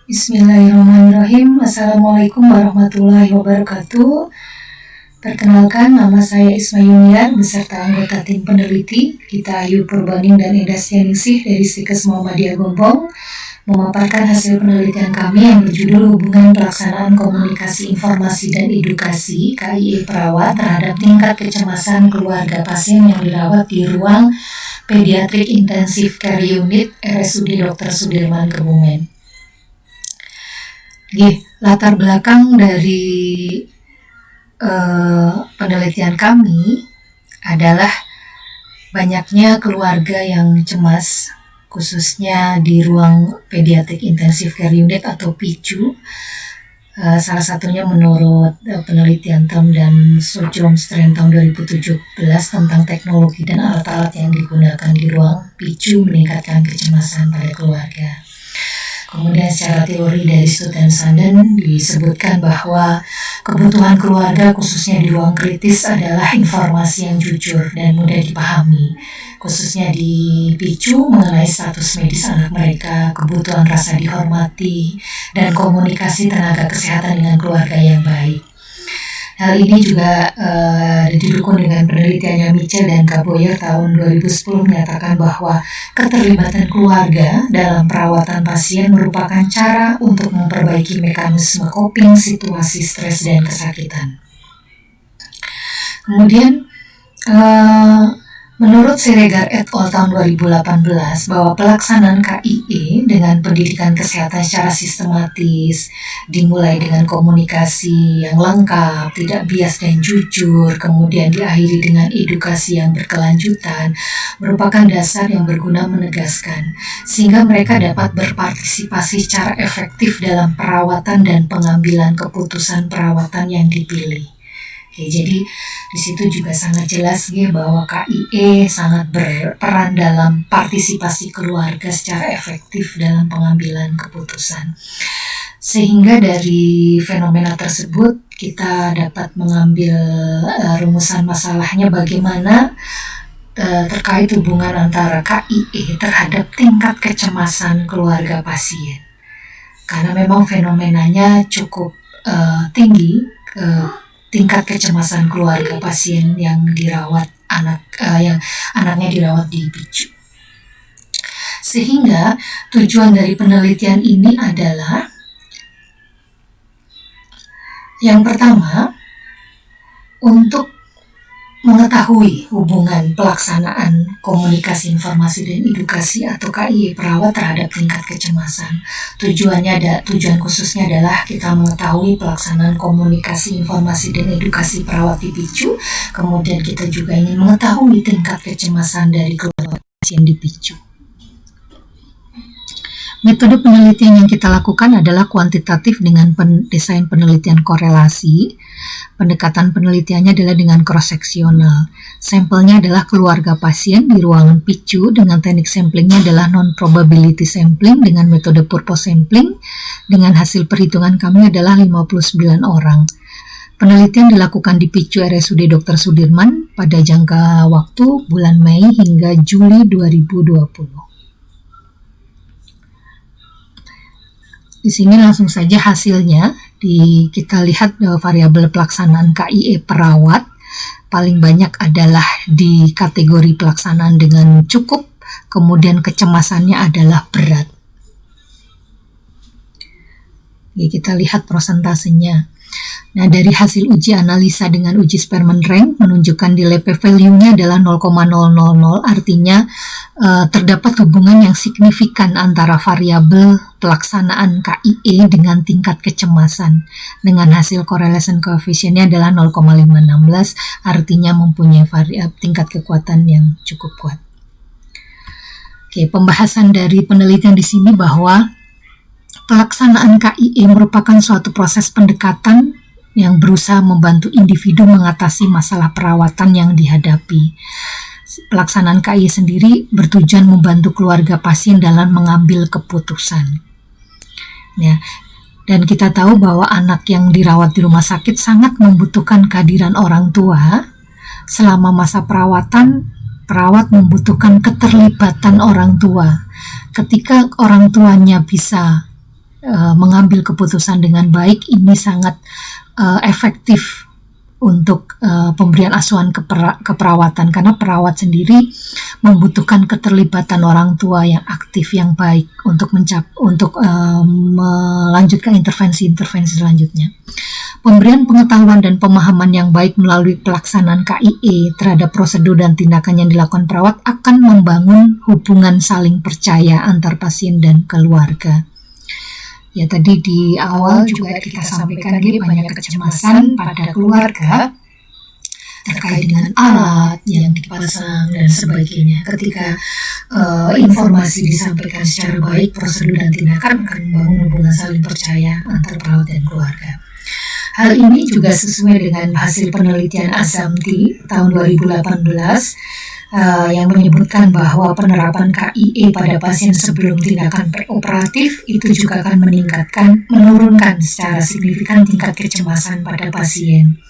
Bismillahirrahmanirrahim. Assalamualaikum warahmatullahi wabarakatuh. Perkenalkan, nama saya Isma Yuniar beserta anggota tim peneliti Gita Ayu Purbaning dan Eda Stianingsih dari Stikes Muhammadiyah Gombong memaparkan hasil penelitian kami yang berjudul Hubungan Pelaksanaan Komunikasi Informasi dan Edukasi KIE Perawat terhadap tingkat kecemasan keluarga pasien yang dirawat di ruang Pediatric Intensive Care Unit RSUD Dr. Sudirman Kebumen. Latar belakang dari penelitian kami adalah banyaknya keluarga yang cemas, khususnya di ruang Pediatric Intensive Care Unit atau PICU. Salah satunya menurut penelitian Tom dan Sojom-Strand tahun 2017 tentang teknologi dan alat-alat yang digunakan di ruang PICU meningkatkan kecemasan pada keluarga. Kemudian secara teori dari Stud dan Sanden disebutkan bahwa kebutuhan keluarga khususnya di ruang kritis adalah informasi yang jujur dan mudah dipahami, khususnya di PICU mengenai status medis anak mereka, kebutuhan rasa dihormati, dan komunikasi tenaga kesehatan dengan keluarga yang baik. Hal ini juga didukung dengan penelitiannya Mitchell dan Gaboyer tahun 2010 menyatakan bahwa keterlibatan keluarga dalam perawatan pasien merupakan cara untuk memperbaiki mekanisme coping situasi stres dan kesakitan. Kemudian menurut Seregar et al. Tahun 2018 bahwa pelaksanaan KIE dengan pendidikan kesehatan secara sistematis dimulai dengan komunikasi yang lengkap, tidak bias dan jujur, kemudian diakhiri dengan edukasi yang berkelanjutan, merupakan dasar yang berguna menegaskan sehingga mereka dapat berpartisipasi secara efektif dalam perawatan dan pengambilan keputusan perawatan yang dipilih. Jadi di situ juga sangat jelas bahwa KIE sangat berperan dalam partisipasi keluarga secara efektif dalam pengambilan keputusan. Sehingga dari fenomena tersebut kita dapat mengambil rumusan masalahnya bagaimana terkait hubungan antara KIE terhadap tingkat kecemasan keluarga pasien. Karena memang fenomenanya cukup tinggi, tingkat kecemasan keluarga pasien yang dirawat yang anaknya dirawat di PICU. Sehingga tujuan dari penelitian ini adalah yang pertama untuk mengetahui hubungan pelaksanaan komunikasi informasi dan edukasi atau KIE perawat terhadap tingkat kecemasan. Tujuan khususnya adalah kita mengetahui pelaksanaan komunikasi informasi dan edukasi perawat di PICU. Kemudian kita juga ingin mengetahui tingkat kecemasan dari keluarga pasien di PICU. Metode penelitian yang kita lakukan adalah kuantitatif dengan desain penelitian korelasi. Pendekatan penelitiannya adalah dengan cross-seksional. Sampelnya adalah keluarga pasien di ruangan PICU dengan teknik samplingnya adalah non-probability sampling dengan metode purpose sampling. Dengan hasil perhitungan kami adalah 59 orang. Penelitian dilakukan di PICU RSUD Dr. Sudirman pada jangka waktu bulan Mei hingga Juli 2020. Di sini langsung saja hasilnya. Kita lihat variabel pelaksanaan KIE perawat paling banyak adalah di kategori pelaksanaan dengan cukup, kemudian kecemasannya adalah berat. Kita lihat prosentasenya. Nah, dari hasil uji analisa dengan uji Spearman rank menunjukkan delay value-nya adalah 0,000, artinya terdapat hubungan yang signifikan antara variabel pelaksanaan KIE dengan tingkat kecemasan. Dengan hasil correlation coefficient-nya adalah 0,516, artinya mempunyai tingkat kekuatan yang cukup kuat. Pembahasan dari penelitian di sini bahwa pelaksanaan KIE merupakan suatu proses pendekatan yang berusaha membantu individu mengatasi masalah perawatan yang dihadapi. Pelaksanaan KIE sendiri bertujuan membantu keluarga pasien dalam mengambil keputusan. Ya, dan kita tahu bahwa anak yang dirawat di rumah sakit sangat membutuhkan kehadiran orang tua. Selama masa perawatan, perawat membutuhkan keterlibatan orang tua. Ketika orang tuanya bisa mengambil keputusan dengan baik, ini sangat efektif untuk pemberian asuhan keperawatan, karena perawat sendiri membutuhkan keterlibatan orang tua yang aktif, yang baik untuk melanjutkan intervensi-intervensi selanjutnya. Pemberian pengetahuan dan pemahaman yang baik melalui pelaksanaan KIE terhadap prosedur dan tindakan yang dilakukan perawat akan membangun hubungan saling percaya antar pasien dan keluarga. Ya, tadi di awal juga kita sampaikan banyak kecemasan pada keluarga terkait dengan alat yang dipasang dan sebagainya. Ketika informasi disampaikan secara baik, prosedur dan tindakan akan membangun hubungan saling percaya antar perawat dan keluarga. Hal ini juga sesuai dengan hasil penelitian Azamti tahun 2018 yang menyebutkan bahwa penerapan KIE pada pasien sebelum tindakan preoperatif itu juga akan menurunkan secara signifikan tingkat kecemasan pada pasien.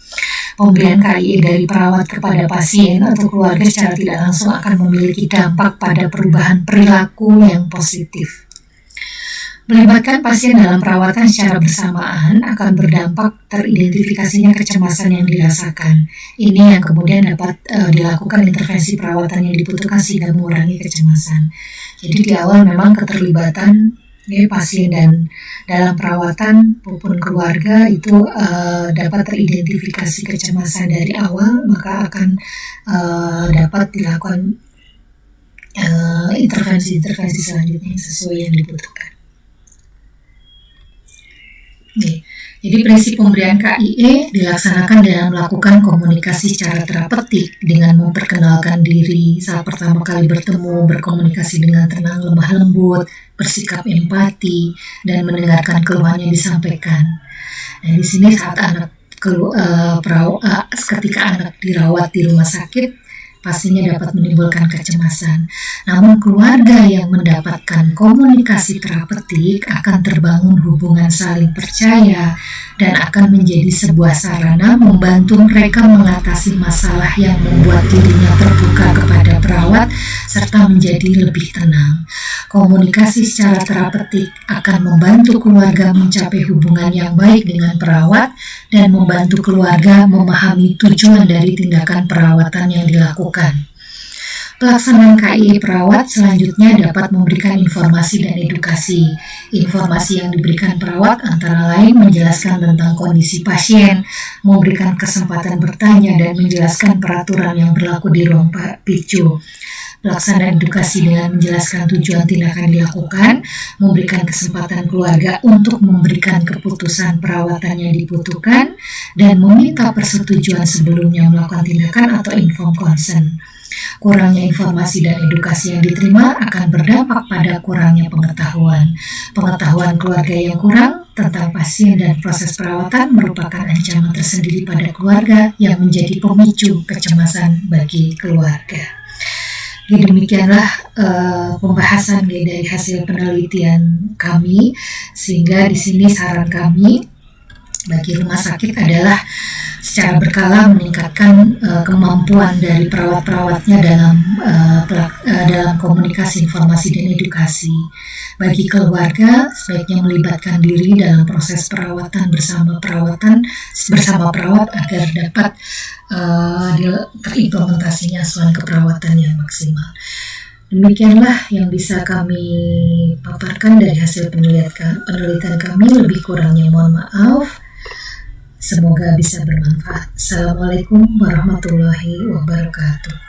Pemberian KIE dari perawat kepada pasien atau keluarga secara tidak langsung akan memiliki dampak pada perubahan perilaku yang positif. Melibatkan pasien dalam perawatan secara bersamaan akan berdampak teridentifikasinya kecemasan yang dirasakan. Ini yang kemudian dapat dilakukan intervensi perawatan yang dibutuhkan sehingga mengurangi kecemasan. Jadi di awal memang keterlibatan pasien dan dalam perawatan maupun keluarga itu dapat teridentifikasi kecemasan dari awal, maka akan dapat dilakukan intervensi-intervensi selanjutnya yang sesuai yang dibutuhkan. Jadi prinsip pemberian KIE dilaksanakan dengan melakukan komunikasi secara terapeutik dengan memperkenalkan diri saat pertama kali bertemu, berkomunikasi dengan tenang, lemah lembut, bersikap empati, dan mendengarkan keluhan yang disampaikan. Nah, di sini saat ketika anak dirawat di rumah sakit, pastinya dapat menimbulkan kecemasan. Namun keluarga yang mendapatkan komunikasi terapeutik akan terbangun hubungan saling percaya dan akan menjadi sebuah sarana membantu mereka mengatasi masalah yang membuat dirinya terbuka kepada perawat serta menjadi lebih tenang. Komunikasi secara terapeutik akan membantu keluarga mencapai hubungan yang baik dengan perawat dan membantu keluarga memahami tujuan dari tindakan perawatan yang dilakukan. Pelaksanaan KIE perawat selanjutnya dapat memberikan informasi dan edukasi. Informasi yang diberikan perawat antara lain menjelaskan tentang kondisi pasien, memberikan kesempatan bertanya, dan menjelaskan peraturan yang berlaku di ruang PICU. Pelaksanaan edukasi dengan menjelaskan tujuan tindakan dilakukan, memberikan kesempatan keluarga untuk memberikan keputusan perawatan yang dibutuhkan, dan meminta persetujuan sebelumnya melakukan tindakan atau informed consent. Kurangnya informasi dan edukasi yang diterima akan berdampak pada kurangnya pengetahuan. Pengetahuan keluarga yang kurang tentang pasien dan proses perawatan merupakan ancaman tersendiri pada keluarga yang menjadi pemicu kecemasan bagi keluarga. Jadi demikianlah pembahasan dari hasil penelitian kami, sehingga di sini saran kami bagi rumah sakit adalah secara berkala meningkatkan kemampuan dari perawat-perawatnya dalam komunikasi, informasi, dan edukasi. Bagi keluarga, sebaiknya melibatkan diri dalam proses perawatan bersama perawat agar dapat terimplementasinya asuhan keperawatan yang maksimal. Demikianlah yang bisa kami paparkan dari hasil penelitian kami. Lebih kurangnya mohon maaf. Semoga bisa bermanfaat. Assalamualaikum warahmatullahi wabarakatuh.